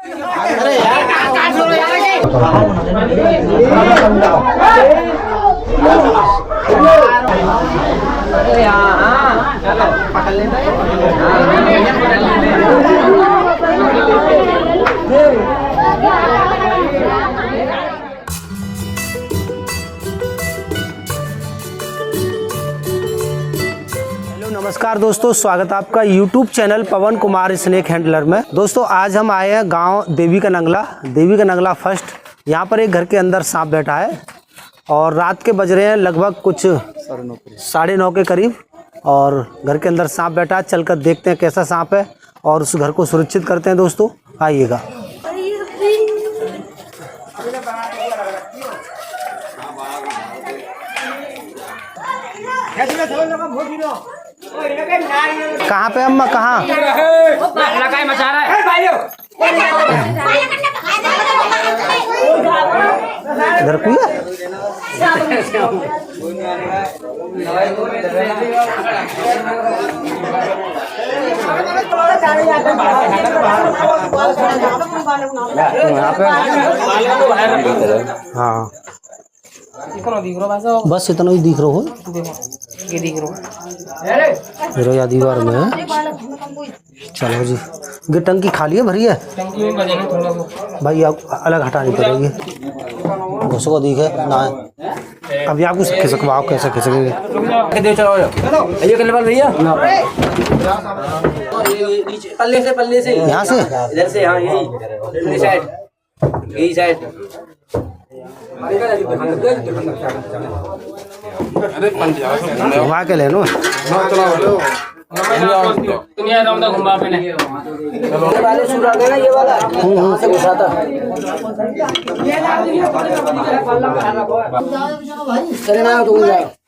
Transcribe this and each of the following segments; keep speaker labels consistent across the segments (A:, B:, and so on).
A: अरे यार चलो पकड़ लेते हैं।
B: नमस्कार दोस्तों, स्वागत है आपका YouTube चैनल पवन कुमार स्नेक हैंडलर में। दोस्तों आज हम आए हैं गांव देवी का नंगला फर्स्ट। यहाँ पर एक घर के अंदर सांप बैठा है और रात के बज रहे हैं लगभग कुछ 9:30 के करीब और घर के अंदर सांप बैठा है। चलकर देखते हैं कैसा सांप है और उस घर को सुरक्षित करते हैं। दोस्तों आइएगा। कहाँ पे अम्मा, कहाँ मचा रहा है? इधर कोई है? हाँ बस इतना ही दिख रहा हो। या दीवार में चलो जी। ये टंकी खाली है भरी है भाई, आप अलग हटानी पड़ेगी। घुस को दिखे ना अभी आपको खिसक आप कैसे खिसकेंगे? पल्ले से यहाँ से इधर से, हाँ यही साइड घुमा के ले लो।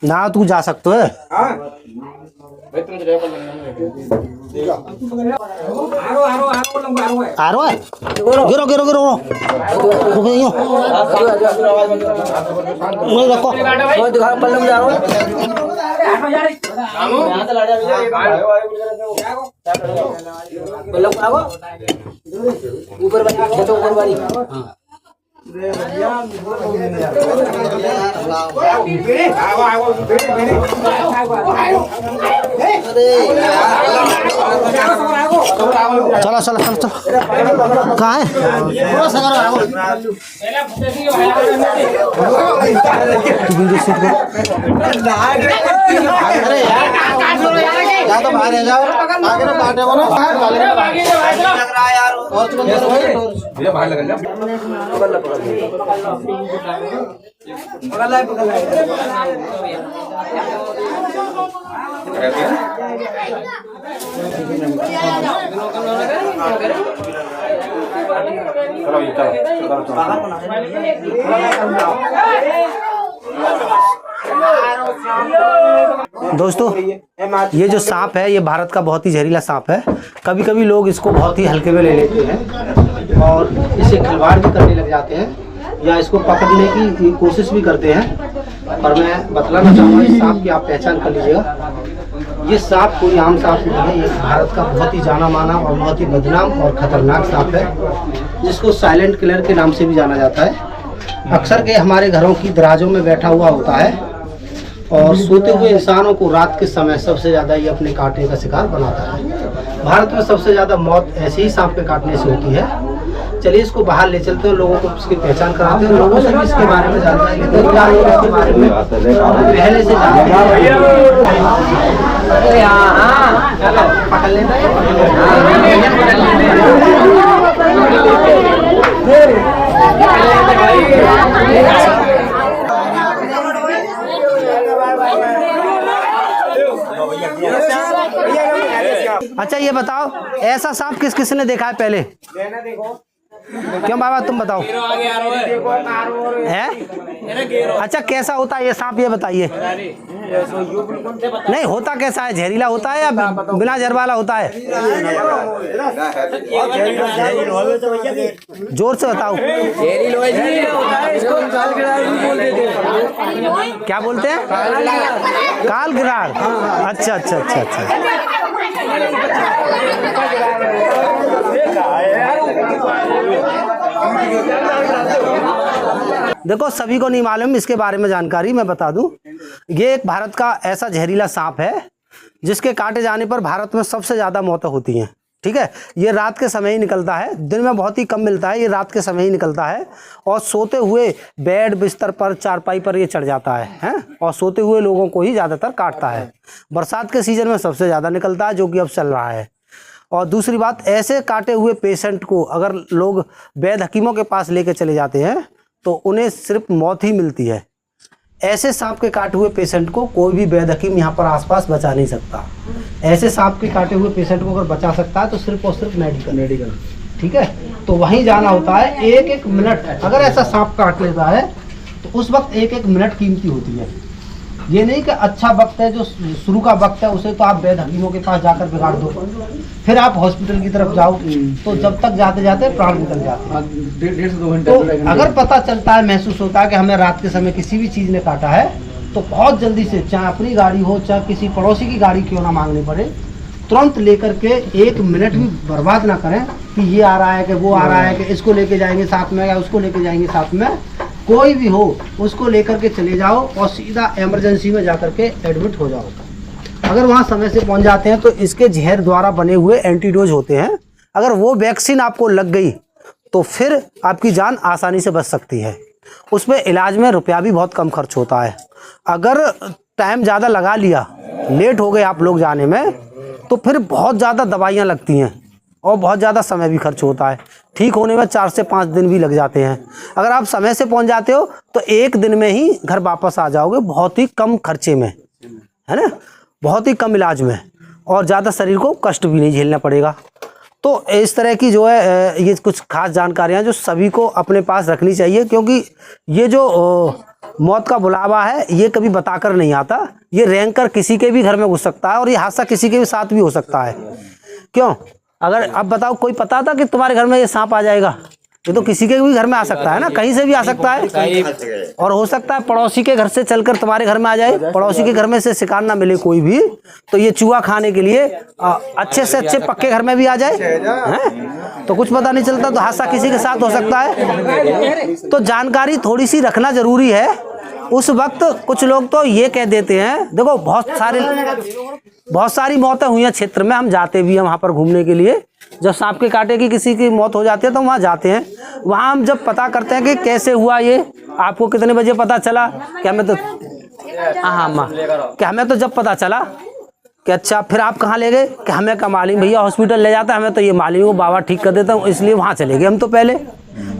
B: ना तू जा सकते है। आरो है गिरो गिरो गिरो रखो। ऊपर वाली चलो चलो चलो चलो। कहाँ है? अरे यार तो बाहर जाओ, आगे ना बांटे वो ना दोस्तों ये जो सांप है ये भारत का बहुत ही जहरीला सांप है। कभी कभी लोग इसको बहुत ही हल्के में ले लेते हैं और इसे खिलवाड़ भी करने लग जाते हैं या इसको पकड़ने की कोशिश भी करते हैं। पर मैं बतलाना चाहूँगा इस सांप की आप पहचान कर लीजिएगा। ये सांप कोई आम सांप नहीं है, ये भारत का बहुत ही जाना माना और बहुत ही बदनाम और खतरनाक सांप है, जिसको साइलेंट किलर के नाम से भी जाना जाता है। अक्सर के हमारे घरों की दराजों में बैठा हुआ होता है और सोते हुए इंसानों को रात के समय सबसे ज़्यादा ये अपने काटने का शिकार बनाता है। भारत में सबसे ज़्यादा मौत ऐसे ही सांप के काटने से होती है। चलिए इसको बाहर ले चलते हैं, लोगों को इसकी पहचान कराते हैं, लोगों से भी इसके बारे में जानते हैं, इसके बारे में पहले से जानते हैं। पकड़ लेते हैं। अच्छा ये बताओ, ऐसा सांप किस किस ने देखा है पहले? क्यों बाबा तुम बताओ है? अच्छा कैसा होता है ये सांप, ये बताइए। नहीं होता कैसा है, जहरीला होता है या बिना जहर वाला होता है? जोर से बताओ। क्या बोलते हैं? काल गिरार। अच्छा अच्छा अच्छा अच्छा। देखो सभी को नहीं मालूम इसके बारे में जानकारी मैं बता दूं। ये एक भारत का ऐसा जहरीला सांप है जिसके काटे जाने पर भारत में सबसे ज़्यादा मौतें होती हैं। ठीक है, ये रात के समय ही निकलता है, दिन में बहुत ही कम मिलता है, ये रात के समय ही निकलता है और सोते हुए बेड बिस्तर पर चारपाई पर ये चढ़ जाता है और सोते हुए लोगों को ही ज़्यादातर काटता है। बरसात के सीज़न में सबसे ज़्यादा निकलता है, जो कि अब चल रहा है। और दूसरी बात, ऐसे काटे हुए पेशेंट को अगर लोग वैद्य हकीमों के पास लेके चले जाते हैं तो उन्हें सिर्फ मौत ही मिलती है। ऐसे सांप के काटे हुए पेशेंट को कोई भी वैद्य हकीम यहाँ पर आसपास बचा नहीं सकता। ऐसे सांप के काटे हुए पेशेंट को अगर बचा सकता है तो सिर्फ और सिर्फ मेडिकल। ठीक है, तो वहीं जाना होता है। एक एक मिनट अगर ऐसा सांप काट लेता है तो उस वक्त एक एक मिनट कीमती होती है। ये नहीं कि अच्छा वक्त है, जो शुरू का वक्त है उसे तो आप वैद्य हकीमों के पास जाकर बिगाड़ दो, फिर आप हॉस्पिटल की तरफ जाओ तो जब तक जाते जाते प्राण निकल जाते हैं।
A: 1.5 से 2 घंटे
B: तो अगर पता चलता है, महसूस होता है कि हमें रात के समय किसी भी चीज़ ने काटा है तो बहुत जल्दी से, चाहे अपनी गाड़ी हो चाहे किसी पड़ोसी की गाड़ी क्यों ना मांगनी पड़े, तुरंत लेकर के 1 मिनट भी बर्बाद ना करें कि ये आ रहा है कि वो आ रहा है कि इसको लेके जाएंगे साथ में या उसको लेके जाएंगे साथ में। कोई भी हो उसको लेकर के चले जाओ और सीधा इमरजेंसी में जाकर के एडमिट हो जाओ। अगर वहाँ समय से पहुँच जाते हैं तो इसके जहर द्वारा बने हुए एंटीडोज होते हैं, अगर वो वैक्सीन आपको लग गई तो फिर आपकी जान आसानी से बच सकती है। उसमें इलाज में रुपया भी बहुत कम खर्च होता है। अगर टाइम ज़्यादा लगा लिया, लेट हो गए आप लोग जाने में, तो फिर बहुत ज़्यादा दवाइयाँ लगती हैं और बहुत ज़्यादा समय भी खर्च होता है। ठीक होने में 4 से 5 दिन भी लग जाते हैं। अगर आप समय से पहुंच जाते हो तो 1 दिन में ही घर वापस आ जाओगे, बहुत ही कम खर्चे में, है ना, बहुत ही कम इलाज में, और ज़्यादा शरीर को कष्ट भी नहीं झेलना पड़ेगा। तो इस तरह की जो है ये कुछ खास जानकारियाँ जो सभी को अपने पास रखनी चाहिए, क्योंकि ये जो मौत का बुलावा है ये कभी बताकर नहीं आता। ये रेंग कर किसी के भी घर में घुस सकता है और ये हादसा किसी के भी साथ भी हो सकता है। क्यों? अगर अब बताओ, कोई पता था कि तुम्हारे घर में ये सांप आ जाएगा? ये तो किसी के भी घर में आ सकता है ना, कहीं से भी आ सकता है। और हो सकता है पड़ोसी के घर से चलकर तुम्हारे घर में आ जाए, पड़ोसी के घर में से शिकार ना मिले कोई भी, तो ये चूहा खाने के लिए अच्छे से अच्छे पक्के घर में भी आ जाए, हैं? तो कुछ पता नहीं चलता, तो हादसा किसी के साथ हो सकता है। तो जानकारी थोड़ी सी रखना जरूरी है। उस वक्त कुछ लोग तो ये कह देते हैं, देखो बहुत सारी मौतें हुई हैं क्षेत्र में, हम जाते भी हैं वहाँ पर घूमने के लिए। जब सांप के काटे की किसी की मौत हो जाती है तो वहाँ जाते हैं। वहाँ हम जब पता करते हैं कि कैसे हुआ ये, आपको कितने बजे पता चला, क्या हमें तो क्या हमें तो जब पता चला कि अच्छा, फिर आप कहाँ ले गए, कि हमें का मालूम भैया हॉस्पिटल ले जाता है, हमें तो ये मालूम है बाबा ठीक कर देता हूँ, इसलिए वहाँ चले गए हम तो पहले।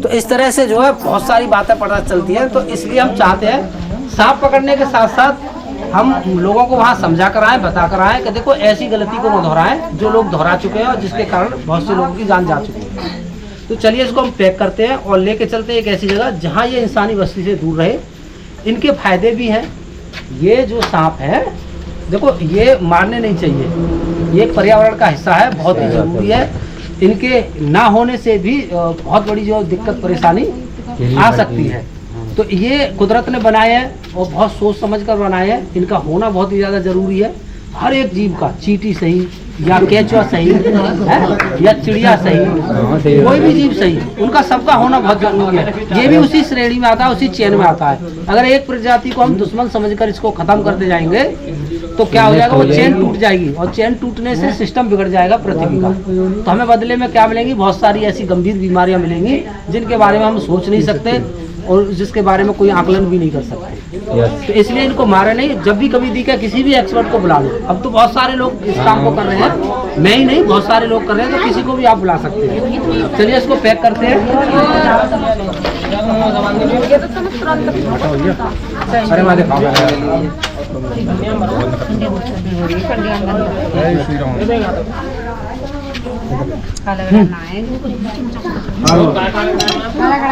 B: तो इस तरह से जो है बहुत सारी बातें पता चलती हैं। तो इसलिए हम चाहते हैं सांप पकड़ने के साथ साथ हम लोगों को वहाँ समझा कर आए, बता कर आए कि देखो ऐसी गलती को न दोहराएं जो लोग दोहरा चुके हैं और जिसके कारण बहुत से लोगों की जान जा चुकी है। तो चलिए इसको हम पैक करते हैं और लेके चलते हैं एक ऐसी जगह जहाँ ये इंसानी बस्ती से दूर रहे। इनके फायदे भी हैं। ये जो सांप है देखो, ये मारने नहीं चाहिए, ये पर्यावरण का हिस्सा है, बहुत ही जरूरी है। इनके ना होने से भी बहुत बड़ी जो दिक्कत परेशानी आ सकती है। तो ये कुदरत ने बनाए हैं और बहुत सोच समझ कर बनाए हैं। इनका होना बहुत ही ज़्यादा ज़रूरी है। हर एक जीव का, चींटी सही या केंचुआ सही है या चिड़िया सही, कोई भी जीव सही, उनका सबका होना बहुत जरूरी है। ये भी उसी श्रेणी में आता है, उसी चेन में आता है। अगर एक प्रजाति को हम दुश्मन समझकर इसको खत्म करते जाएंगे तो क्या हो जाएगा, वो चेन टूट जाएगी और चेन टूटने से सिस्टम बिगड़ जाएगा पृथ्वी का। तो हमें बदले में क्या मिलेंगी, बहुत सारी ऐसी गंभीर बीमारियां मिलेंगी जिनके बारे में हम सोच नहीं सकते और जिसके बारे में कोई आकलन भी नहीं कर सकते। तो इसलिए इनको मारे नहीं। जब भी कभी दिखे किसी भी एक्सपर्ट को बुला लो। अब तो बहुत सारे लोग इस काम को कर रहे हैं, मैं ही नहीं, बहुत सारे लोग कर रहे हैं, तो किसी को भी आप बुला सकते हैं। चलिए इसको पैक करते हैं।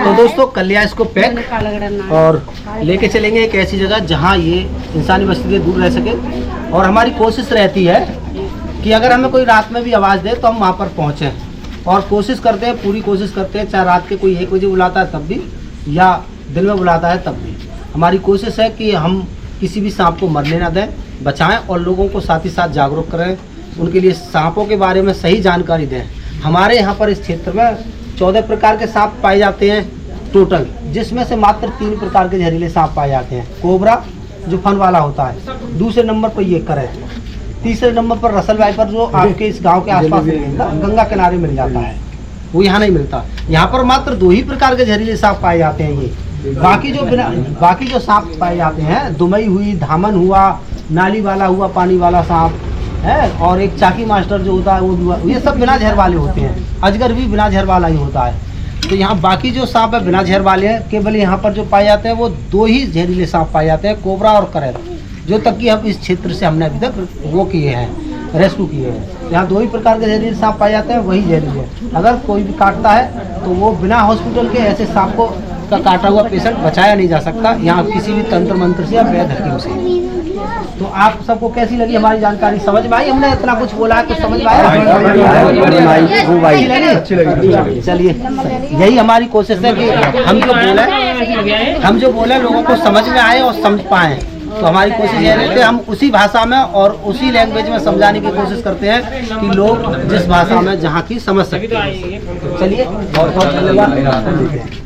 B: तो दोस्तों कर लिया इसको पैक और लेके चलेंगे एक ऐसी जगह जहां ये इंसानी बस्ती से दूर रह सके। और हमारी कोशिश रहती है कि अगर हमें कोई रात में भी आवाज़ दे तो हम वहां पर पहुंचे, और कोशिश करते हैं, पूरी कोशिश करते हैं, चाहे रात के कोई 1 बजे बुलाता है तब भी या दिन में बुलाता है तब भी। हमारी कोशिश है कि हम किसी भी सांप को मरने ना दें, बचाएं और लोगों को साथ ही साथ जागरूक करें, उनके लिए सांपों के बारे में सही जानकारी दें। हमारे यहाँ पर इस क्षेत्र में 14 प्रकार के सांप पाए जाते हैं टोटल, जिसमें से मात्र 3 प्रकार के जहरीले सांप पाए जाते हैं। कोबरा जो फन वाला होता है, दूसरे नंबर पर ये करैत, तीसरे नंबर पर रसल वाइपर जो आपके इस गांव के आसपास नहीं मिलता, गंगा किनारे मिल जाता है, वो यहाँ नहीं मिलता। यहाँ पर मात्र 2 ही प्रकार के जहरीले सांप पाए जाते हैं ये। बाकी जो सांप पाए जाते हैं, दुमई हुई, धामन हुआ, नाली वाला हुआ, पानी वाला सांप है, और एक चाकी मास्टर जो होता है वो, ये सब बिना जहर वाले होते हैं। अजगर भी बिना जहर वाला ही होता है। तो यहाँ बाकी जो सांप है बिना जहर वाले हैं। केवल यहाँ पर जो पाए जाते हैं वो 2 ही जहरीले सांप पाए जाते हैं, कोबरा और करैत, जो तक कि हम इस क्षेत्र से हमने अभी तक वो किए हैं, रेस्क्यू किए हैं। यहाँ 2 ही प्रकार के जहरीले सांप पाए जाते हैं, वही जहरीले हैं। अगर कोई भी काटता है तो वो बिना हॉस्पिटल के ऐसे सांप को का काटा हुआ पेशेंट बचाया नहीं जा सकता, यहाँ किसी भी तंत्र मंत्र से या वैद्य हकीम से। तो आप सबको कैसी लगी हमारी जानकारी? समझ में आई? हमने इतना कुछ बोला है, कुछ समझ में आया? अच्छी लगी। चलिए, यही हमारी कोशिश है कि हम जो बोले लोगों को समझ में आए और समझ पाए। तो हमारी कोशिश यह है कि हम उसी भाषा में और उसी लैंग्वेज में समझाने की कोशिश करते हैं कि लोग जिस भाषा में जहाँ की समझ सकते हैं। चलिए, बहुत बहुत धन्यवाद।